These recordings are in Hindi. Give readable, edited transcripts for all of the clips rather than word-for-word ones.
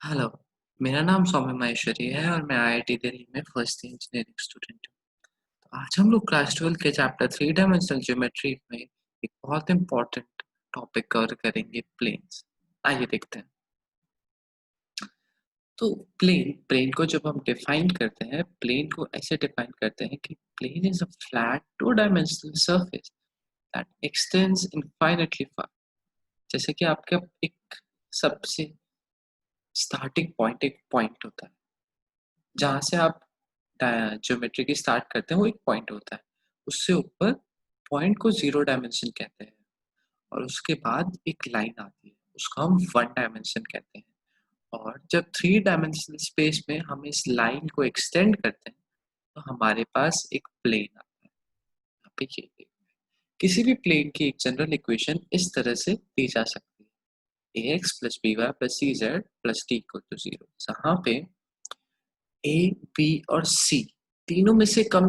हेलो, मेरा नाम सौम्य माहेश्वरी है और मैं आईआईटी दिल्ली में फर्स्ट ईयर इंजीनियरिंग स्टूडेंट हूँ। तो आज हम लोग क्लास 12 के चैप्टर 3 डायमेंशनल ज्योमेट्री में एक बहुत इम्पोर्टेंट टॉपिक कवर करेंगे प्लेन्स। आइए देखते हैं। तो प्लेन को जब हम डिफाइन करते हैं, प्लेन को ऐसे डिफाइन करते हैं कि plane is a flat two dimensional surface that extends infinitely far. जैसे कि आपका एक सबसे स्टार्टिंग पॉइंट एक पॉइंट होता है जहाँ से आप ज्योमेट्री की स्टार्ट करते हैं, वो एक पॉइंट होता है। उससे ऊपर पॉइंट को ज़ीरो डायमेंशन कहते हैं और उसके बाद एक लाइन आती है, उसको हम वन डायमेंशन कहते हैं। और जब थ्री डायमेंशनल स्पेस में हम इस लाइन को एक्सटेंड करते हैं, तो हमारे पास एक प्लेन आता है। यहाँ पे ये देखिए, किसी भी प्लेन की एक जनरल इक्वेशन इस तरह से दी जा सकती है: ax plus B Y plus C Z plus D equal to zero. जहाँ पे ए, बी और सी तीनों में से कम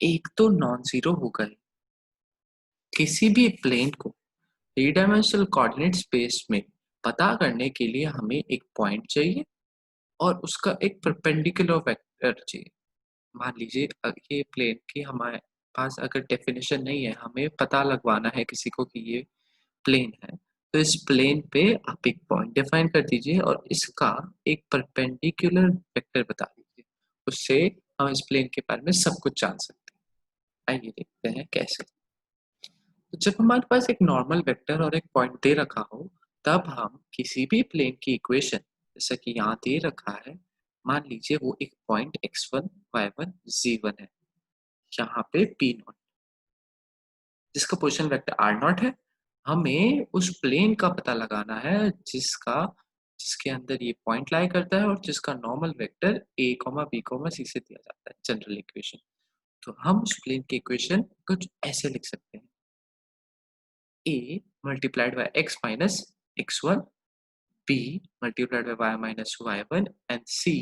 एक तो नॉन जीरो होगा ही। किसी भी प्लेन को थ्री डायमेंशनल कोऑर्डिनेट स्पेस में पता करने के लिए हमें एक पॉइंट चाहिए और उसका एक परपेंडिकुलर वेक्टर चाहिए। मान लीजिए ये प्लेन की हमारे पास अगर डेफिनेशन नहीं है, हमें पता लगवाना है किसी को कि ये प्लेन है, तो इस प्लेन पे आप एक पॉइंट डिफाइन कर दीजिए और इसका एक परपेंडिकुलर वेक्टर बता दीजिए। उससे हम इस प्लेन के बारे में सब कुछ जान सकते हैं। आइए देखते हैं कैसे। तो जब हमारे पास एक नॉर्मल वेक्टर और एक पॉइंट दे रखा हो, तब हम किसी भी प्लेन की इक्वेशन, जैसा कि यहाँ दे रखा है, मान लीजिए वो एक पॉइंट x1 y1 z1 है, यहाँ पे p0 जिसका पोजीशन वेक्टर r0 है। हमें उस प्लेन का पता लगाना है जिसके अंदर ये पॉइंट लाई करता है और जिसका normal vector a, b, c से दिया जाता है, जनरल इक्वेशन। तो हम उस प्लेन की इक्वेशन कुछ ऐसे लिख सकते हैं: a multiplied by x minus x1, b multiplied by y minus y1 and c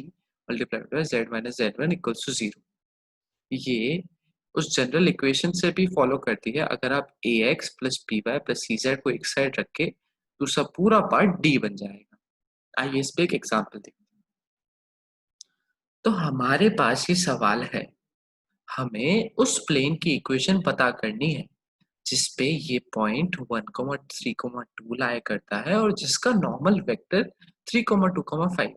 multiplied by z minus z1 equals to 0। ये उस जनरल इक्वेशन से भी फॉलो करती है। अगर आप ax plus by plus cz को एक साइड रख के दूसरा पूरा पार्ट d बन जाएगा। आइए इस पे एक एग्जांपल देखते हैं। तो हमारे पास ये सवाल है, हमें उस प्लेन की इक्वेशन पता करनी है जिसपे ये पॉइंट 1,3,2 लाया करता है और जिसका नॉर्मल वेक्टर 3,2,5 है।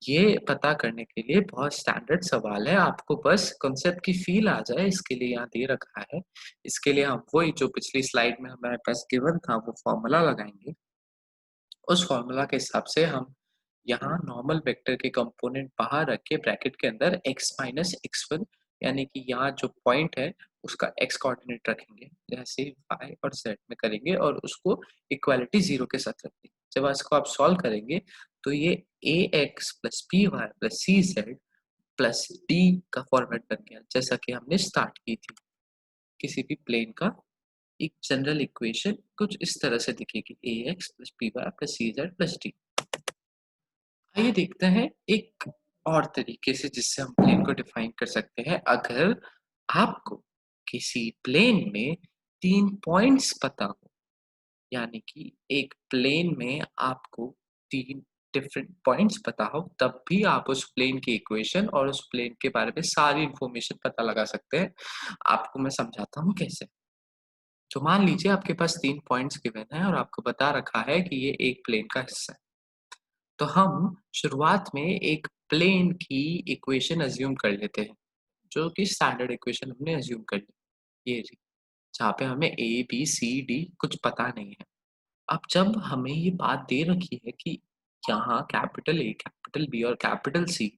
ये पता करने के लिए बहुत स्टैंडर्ड सवाल है, आपको बस कॉन्सेप्ट की फील आ जाए इसके लिए यहाँ दे रखा है। इसके लिए हम वही जो पिछली स्लाइड में हमारे पास गिवन था वो फॉर्मूला लगाएंगे। उस फॉर्मूला के हिसाब से हम यहाँ नॉर्मल वेक्टर के कंपोनेंट बाहर रख के ब्रैकेट के अंदर x माइनस x1 यानी कि यहाँ जो पॉइंट है उसका x कोऑर्डिनेट रखेंगे, जैसे y और z में करेंगे और उसको इक्वालिटी 0 के साथ रखेंगे। जब इसको आप सॉल्व करेंगे तो ये ax plus by plus cz plus d का फॉर्मेट बन गया, जैसा कि हमने स्टार्ट की थी। किसी भी प्लेन का एक जनरल इक्वेशन कुछ इस तरह से दिखेगी: ax plus by plus cz plus d। आइए देखते हैं एक और तरीके से जिससे हम प्लेन को डिफाइन कर सकते हैं। अगर आपको किसी प्लेन में 3 पॉइंट्स पता हो, यानी कि एक प्लेन में आपको 3 डिफरेंट पॉइंट्स पता हो, तब भी आप उस प्लेन की इक्वेशन और उस प्लेन के बारे में सारी इन्फॉर्मेशन पता लगा सकते हैं। आपको मैं समझाता हूँ कैसे। तो मान लीजिए आपके पास 3 पॉइंट्स गिवन है और आपको बता रखा है कि ये एक प्लेन का हिस्सा है। तो हम शुरुआत में एक प्लेन की इक्वेशन अज्यूम कर लेते हैं, जो कि स्टैंडर्ड इक्वेशन हमने अज्यूम कर ली, ये रही, जहाँ पे हमें ए बी सी डी कुछ पता नहीं है। अब जब हमें ये बात दे रखी है कि यहाँ कैपिटल ए, कैपिटल बी और कैपिटल सी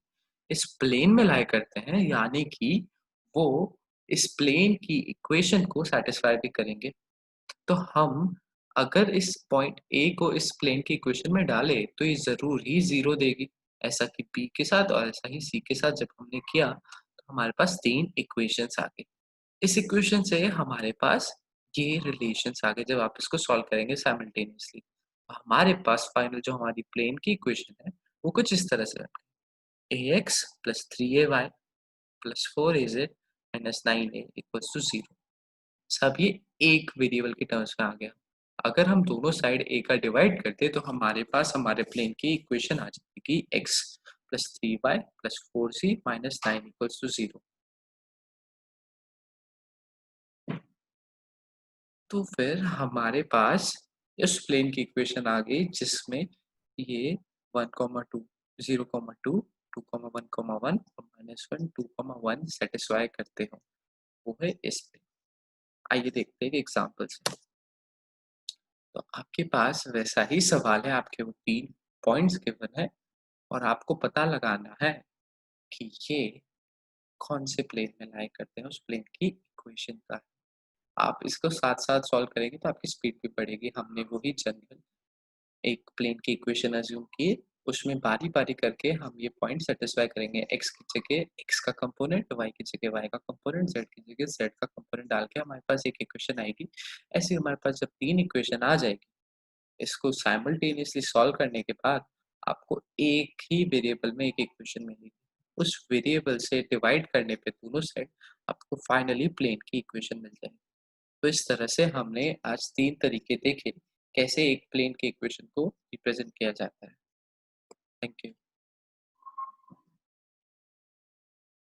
इस प्लेन में लाई करते हैं, यानी कि वो इस प्लेन की इक्वेशन को सेटिस्फाई भी करेंगे। तो हम अगर इस पॉइंट ए को इस प्लेन की इक्वेशन में डालें तो ये ज़रूर ही 0 देगी, ऐसा कि बी के साथ और ऐसा ही सी के साथ जब हमने किया तो हमारे पास 3 इक्वेशंस आ गए। इस इक्वेशन से हमारे पास ये रिलेशंस आ गए जब आप इसको सॉल्व करेंगे साइमल्टेनियसली। हमारे पास फाइनल जो हमारी प्लेन की इक्वेशन है वो कुछ इस तरह से ax plus 3ay plus 4az minus 9a equals to 0। सब ये एक वेरिएबल के टर्म्स में आ गया। अगर हम दोनों साइड ए का डिवाइड करते तो हमारे पास हमारे प्लेन की इक्वेशन आ जाएगी x plus 3y plus 4c minus 9 equals to 0। तो फिर हमारे पास इस प्लेन की इक्वेशन आ गई जिसमें ये 1,2 0,2 2,1,1 और -1 2,1 सेटिस्फाई करते हो, वो है इस पे। आइए देखते हैं कि एग्जांपल से। तो आपके पास वैसा ही सवाल है, आपके वो 3 पॉइंट्स गिवन है और आपको पता लगाना है कि ये कौन से प्लेन में लाई करते हैं, उस प्लेन की इक्वेशन का। आप इसको साथ-साथ सॉल्व करेंगे तो आपकी स्पीड भी बढ़ेगी। हमने वही जनरल एक प्लेन की इक्वेशन अज़्यूम की, उसमें बारी-बारी करके हम ये पॉइंट सैटिस्फाई करेंगे। x की जगह x का कंपोनेंट, y की जगह y का कंपोनेंट, z की जगह z का कंपोनेंट डाल के हमारे पास एक इक्वेशन आएगी। ऐसे ही हमारे पास जब 3 इक्वेशन आ जाएगी, इसको साइमल्टेनियसली सॉल्व करने के बाद आपको एक ही वेरिएबल में एक इक्वेशन मिलेगी। उस वेरिएबल से डिवाइड करने पे दोनों साइड आपको फाइनली प्लेन की इक्वेशन मिल जाएगी। तो इस तरह से हमने आज 3 तरीके देखे, कैसे एक प्लेन की इक्वेशन को रिप्रेज़ेंट किया जाता है। Thank you.